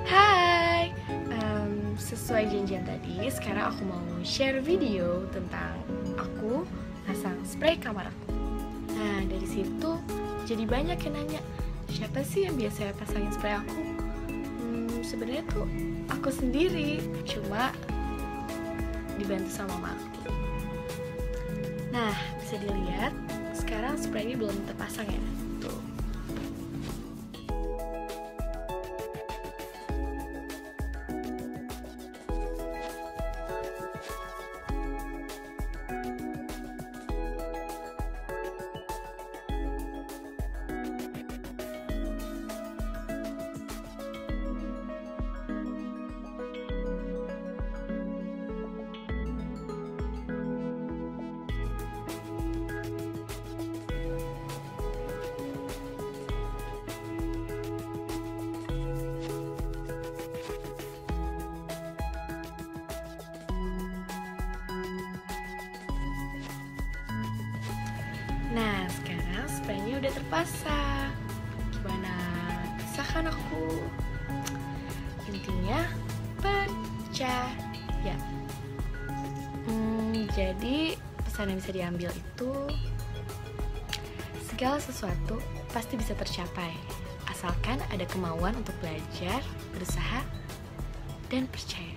Hai, sesuai janjian tadi, sekarang aku mau share video tentang aku pasang spray kamar aku. Nah, dari situ jadi banyak yang nanya, siapa sih yang biasa pasangin spray aku? Sebenarnya tuh aku sendiri, cuma dibantu sama mama aku. Nah, bisa dilihat, sekarang spraynya belum terpasang ya. Tuh. Nah, sekarang spraynya udah terpasang. Gimana? Bisa kan aku? Intinya percaya. Jadi pesan yang bisa diambil itu, segala sesuatu pasti bisa tercapai, asalkan ada kemauan untuk belajar, berusaha, dan percaya.